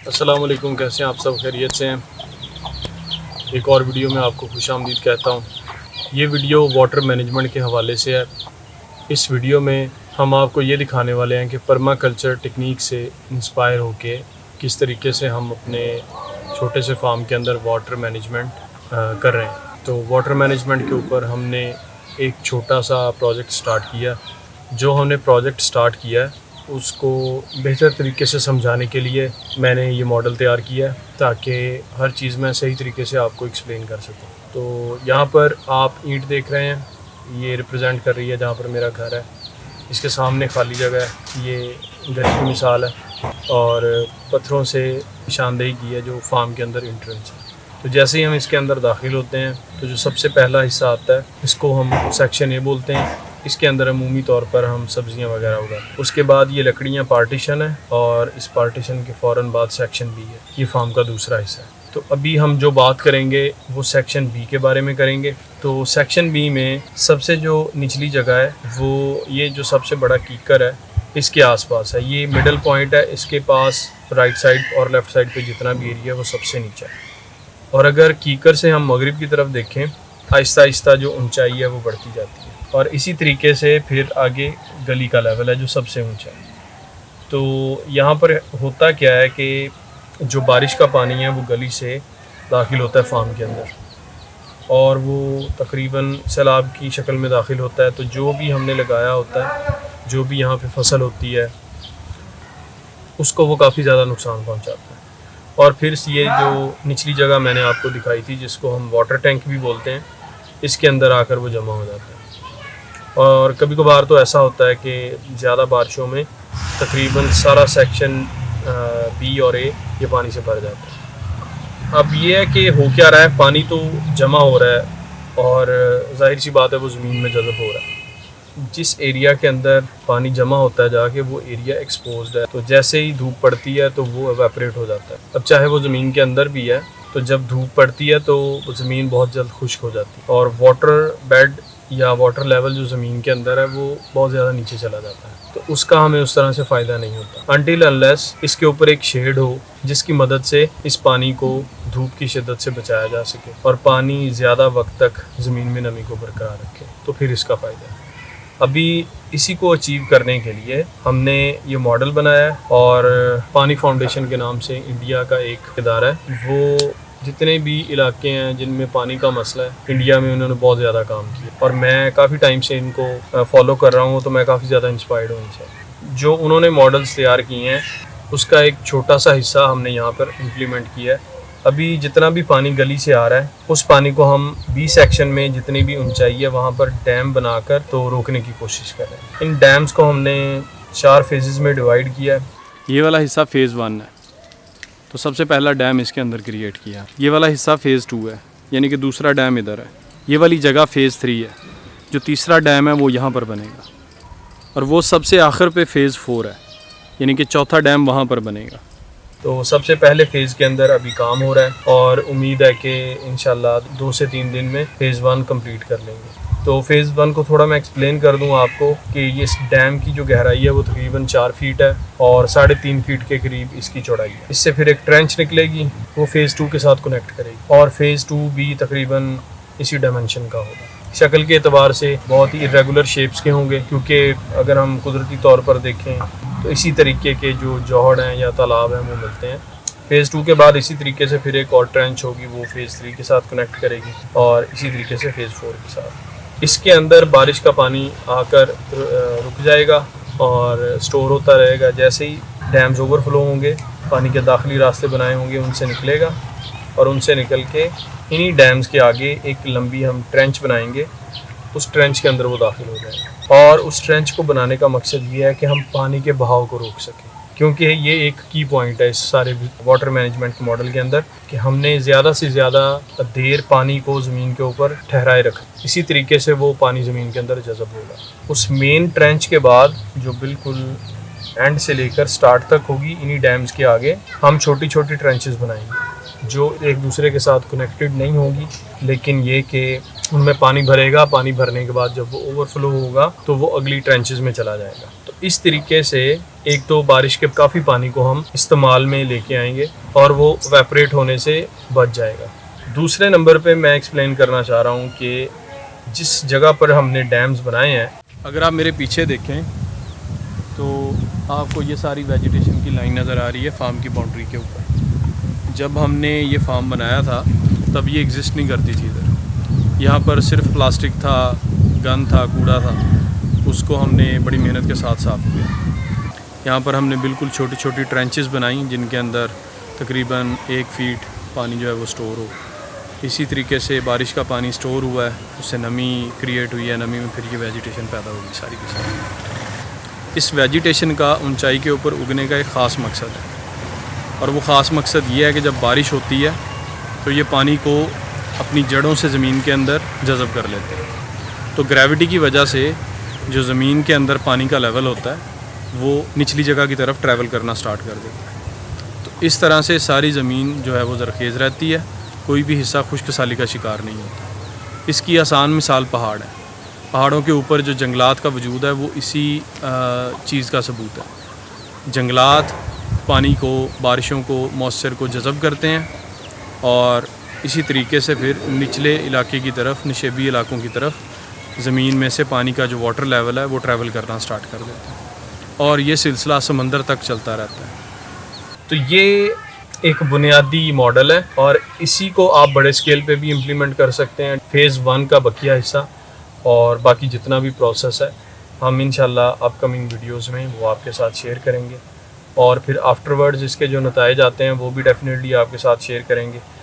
अस्सलाम वालेकुम, कैसे हैं आप सब? खैरियत से हैं? एक और वीडियो में आपको खुशामदीद कहता हूँ। ये वीडियो वाटर मैनेजमेंट के हवाले से है। इस वीडियो में हम आपको ये दिखाने वाले हैं कि पर्मा कल्चर टेक्निक से इंस्पायर होके किस तरीके से हम अपने छोटे से फार्म के अंदर वाटर मैनेजमेंट कर रहे हैं। तो वाटर मैनेजमेंट के ऊपर हमने एक छोटा सा प्रोजेक्ट स्टार्ट किया। जो हमने प्रोजेक्ट स्टार्ट किया है उसको बेहतर तरीके से समझाने के लिए मैंने ये मॉडल तैयार किया है, ताकि हर चीज़ मैं सही तरीके से आपको एक्सप्लेन कर सकूं। तो यहाँ पर आप ईंट देख रहे हैं, ये रिप्रेजेंट कर रही है जहाँ पर मेरा घर है। इसके सामने खाली जगह है, ये घर की मिसाल है और पत्थरों से निशानदेही की है जो फार्म के अंदर एंट्रेंस है। तो जैसे ही हम इसके अंदर दाखिल होते हैं तो जो सबसे पहला हिस्सा आता है इसको हम सेक्शन ए बोलते हैं। इसके अंदर अमूमी तौर पर हम सब्ज़ियाँ वगैरह उगाते। उसके बाद ये लकड़ियाँ पार्टीशन है और इस पार्टीशन के फ़ौरन बाद सेक्शन बी है, ये फार्म का दूसरा हिस्सा है। तो अभी हम जो बात करेंगे वो सेक्शन बी के बारे में करेंगे। तो सेक्शन बी में सबसे जो निचली जगह है वो ये जो सबसे बड़ा कीकर है इसके आसपास है। ये मिडल पॉइंट है, इसके पास राइट साइड और लेफ़्ट साइड पे जितना भी एरिया है वो सबसे नीचा है। और अगर कीकर से हम मगरिब की तरफ देखें, आहिस्ता आहिस्ता जो ऊंचाई है वो बढ़ती जाती है और इसी तरीके से फिर आगे गली का लेवल है जो सबसे ऊंचा है। तो यहाँ पर होता क्या है कि जो बारिश का पानी है वो गली से दाखिल होता है फार्म के अंदर और वो तकरीबन सैलाब की शक्ल में दाखिल होता है। तो जो भी हमने लगाया होता है, जो भी यहाँ पे फसल होती है, उसको वो काफ़ी ज़्यादा नुकसान पहुँचाता है। और फिर ये जो निचली जगह मैंने आपको दिखाई थी जिसको हम वाटर टैंक भी बोलते हैं, इसके अंदर आकर वो जमा हो जाता है। और कभी कभार तो ऐसा होता है कि ज़्यादा बारिशों में तकरीबन सारा सेक्शन बी और ए ये पानी से भर जाता है। अब ये है कि हो क्या रहा है, पानी तो जमा हो रहा है और जाहिर सी बात है वो ज़मीन में जज़ब हो रहा है। जिस एरिया के अंदर पानी जमा होता है जाके वो एरिया एक्सपोज्ड है, तो जैसे ही धूप पड़ती है तो वो एवेपोरेट हो जाता है। अब चाहे वो ज़मीन के अंदर भी है, तो जब धूप पड़ती है तो ज़मीन बहुत जल्द खुश्क हो जाती है और वाटर बेड या वाटर लेवल जो ज़मीन के अंदर है वो बहुत ज़्यादा नीचे चला जाता है। तो उसका हमें उस तरह से फ़ायदा नहीं होता अनटिल अनलेस इसके ऊपर एक शेड हो जिसकी मदद से इस पानी को धूप की शिद्दत से बचाया जा सके और पानी ज़्यादा वक्त तक ज़मीन में नमी को बरकरार रखे, तो फिर इसका फ़ायदा है। अभी इसी को अचीव करने के लिए हमने ये मॉडल बनाया है और पानी फाउंडेशन के नाम से इंडिया का एक इदारा है। वो जितने भी इलाके हैं जिनमें पानी का मसला है इंडिया में, उन्होंने बहुत ज़्यादा काम किया और मैं काफ़ी टाइम से इनको फॉलो कर रहा हूँ, तो मैं काफ़ी ज़्यादा इंस्पायर्ड हूँ इनसे। जो उन्होंने मॉडल्स तैयार किए हैं उसका एक छोटा सा हिस्सा हमने यहाँ पर इम्प्लीमेंट किया है। अभी जितना भी पानी गली से आ रहा है उस पानी को हम बी सेक्शन में जितनी भी ऊंचाई है वहाँ पर डैम बनाकर तो रोकने की कोशिश कर रहे हैं। इन डैम्स को हमने 4 फेजेस में डिवाइड किया है। ये वाला हिस्सा फ़ेज़ 1 है, तो सबसे पहला डैम इसके अंदर क्रिएट किया। ये वाला हिस्सा फ़ेज़ 2 है, यानी कि दूसरा डैम इधर है। ये वाली जगह फ़ेज़ 3 है, जो तीसरा डैम है वो यहाँ पर बनेगा और वो सबसे आखिर पे फ़ेज़ 4 है, यानी कि चौथा डैम वहाँ पर बनेगा। तो सबसे पहले फ़ेज़ के अंदर अभी काम हो रहा है और उम्मीद है कि इंशाल्लाह 2 से 3 दिन में फ़ेज़ 1 कंप्लीट कर लेंगे। तो फ़ेज़ 1 को थोड़ा मैं एक्सप्लेन कर दूं आपको कि ये इस डैम की जो गहराई है वो तकरीबन 4 फीट है और 3.5 फीट के करीब इसकी चौड़ाई है। इससे फिर एक ट्रेंच निकलेगी, वो फ़ेज़ 2 के साथ कनेक्ट करेगी और फ़ेज़ 2 भी तकरीबन इसी डायमेंशन का होगा। शक्ल के एतबार से बहुत ही इरेगुलर शेप्स के होंगे, क्योंकि अगर हम कुदरती तौर पर देखें तो इसी तरीके के जो जौहड़ हैं या तालाब हैं वो मिलते हैं। फ़ेज़ 2 के बाद इसी तरीके से फिर एक और ट्रेंच होगी, वो फ़ेज़ 3 के साथ कनेक्ट करेगी और इसी तरीके से फ़ेज़ 4 के साथ। इसके अंदर बारिश का पानी आकर रुक जाएगा और स्टोर होता रहेगा। जैसे ही डैम्स ओवरफ्लो होंगे, पानी के दाखिली रास्ते बनाए होंगे, उनसे निकलेगा और उनसे निकल के इन्हीं डैम्स के आगे एक लंबी हम ट्रेंच बनाएंगे, उस ट्रेंच के अंदर वो दाखिल हो जाएगा। और उस ट्रेंच को बनाने का मकसद ये है कि हम पानी के बहाव को रोक सकें, क्योंकि ये एक की पॉइंट है इस सारे वाटर मैनेजमेंट के मॉडल के अंदर कि हमने ज़्यादा से ज़्यादा देर पानी को ज़मीन के ऊपर ठहराए रखा। इसी तरीके से वो पानी ज़मीन के अंदर जज़ब होगा। उस मेन ट्रेंच के बाद जो बिल्कुल एंड से लेकर स्टार्ट तक होगी, इन्हीं डैम्स के आगे हम छोटी छोटी ट्रेंचेस बनाएंगे जो एक दूसरे के साथ कनेक्टेड नहीं होगी, लेकिन ये कि उनमें पानी भरेगा। पानी भरने के बाद जब वो ओवरफ्लो होगा तो वो अगली ट्रेंचेस में चला जाएगा। तो इस तरीके से एक तो बारिश के काफ़ी पानी को हम इस्तेमाल में लेके आएंगे और वो वेपरेट होने से बच जाएगा। दूसरे नंबर पे मैं एक्सप्लेन करना चाह रहा हूँ कि जिस जगह पर हमने डैम्स बनाए हैं, अगर आप मेरे पीछे देखें तो आपको ये सारी वेजिटेशन की लाइन नज़र आ रही है फार्म की बाउंड्री के ऊपर। जब हमने ये फार्म बनाया था तब ये एग्जिस्ट नहीं करती थी इधर। यहाँ पर सिर्फ प्लास्टिक था, गंद था, कूड़ा था, उसको हमने बड़ी मेहनत के साथ साफ़ किया। यहाँ पर हमने बिल्कुल छोटी छोटी ट्रेंचेस बनाई जिनके अंदर तकरीबन 1 फीट पानी जो है वो स्टोर हो। इसी तरीके से बारिश का पानी स्टोर हुआ है, उससे नमी क्रिएट हुई है, नमी में फिर ये वेजिटेशन पैदा होगी सारी की सारी। इस वेजिटेशन का ऊंचाई के ऊपर उगने का एक ख़ास मकसद है और वो ख़ास मकसद ये है कि जब बारिश होती है तो ये पानी को अपनी जड़ों से ज़मीन के अंदर जज़ब कर लेते हैं। तो ग्रेविटी की वजह से जो ज़मीन के अंदर पानी का लेवल होता है वो निचली जगह की तरफ ट्रैवल करना स्टार्ट कर देता है। तो इस तरह से सारी ज़मीन जो है वो ज़रख़ेज़ रहती है, कोई भी हिस्सा खुश्क साली का शिकार नहीं होता। इसकी आसान मिसाल पहाड़ है। पहाड़ों के ऊपर जो जंगलात का वजूद है वो इसी चीज़ का सबूत है। जंगलात पानी को, बारिशों को, मॉइस्चर को जज़ब करते हैं और इसी तरीके से फिर निचले इलाके की तरफ, निशेबी इलाकों की तरफ ज़मीन में से पानी का जो वाटर लेवल है वो ट्रैवल करना स्टार्ट कर देता है और ये सिलसिला समंदर तक चलता रहता है। तो ये एक बुनियादी मॉडल है और इसी को आप बड़े स्केल पे भी इम्प्लीमेंट कर सकते हैं। फ़ेज़ 1 का बकिया हिस्सा और बाकी जितना भी प्रोसेस है हम इंशाल्लाह अपकमिंग वीडियोस में वो आपके साथ शेयर करेंगे और फिर आफ्टरवर्ड्स इसके जो नताइज आते हैं वो भी डेफिनेटली आपके साथ शेयर करेंगे।